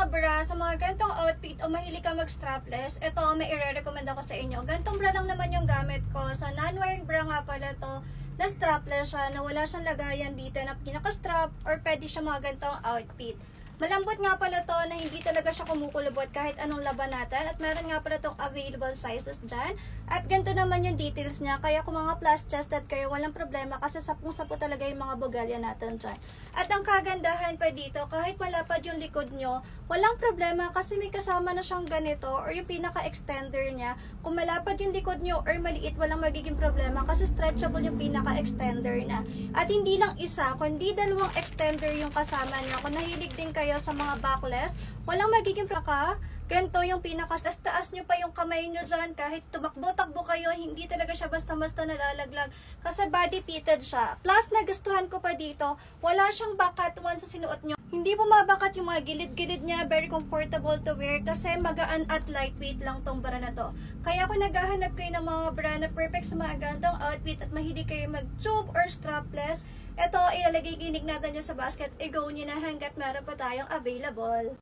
mga bra, sa mga gantong outfit o mahilig ka mag-strapless, ito may i-recommend ako sa inyo. Gantong bra lang naman yung gamit ko. Sa non-wiring bra nga pala to, na strapless siya, na wala siyang lagayan dito na pinaka-strap or pwede siya mga gantong outfit. Malambot nga pala to na hindi talaga siya kumukulubot kahit anong laban natin. At meron nga pala tong available sizes dyan. At ganito naman yung details niya. Kaya kung mga plus chested kayo, walang problema kasi sapong-sapo talaga yung mga bogalya natin dyan. At ang kagandahan pa dito, kahit malapad yung likod nyo, walang problema kasi may kasama na siyang ganito or yung pinaka-extender niya. Kung malapad yung likod nyo or maliit, walang magiging problema kasi stretchable yung pinaka-extender na. At hindi lang isa, kundi dalawang extender yung kasama niya. Kung nahilig din kayo sa mga backless, walang magiging problema. Ganito yung taas nyo pa yung kamay nyo dyan, kahit tumakbo-takbo kayo, hindi talaga siya basta-basta nalalaglag. Kasi body fitted siya. Plus, nagustuhan ko pa dito, wala siyang bakat once sa sinuot nyo. Hindi bumabakat yung mga gilid-gilid niya, very comfortable to wear kasi magaan at lightweight lang tong bra na to. Kaya kung naghahanap kayo ng mga bra na perfect sa mga gantong outfit at mahilig kayo mag-tube or strapless, ito, ilalagay kinig natin dyan sa basket, i-go nyo na hanggat meron pa tayong available.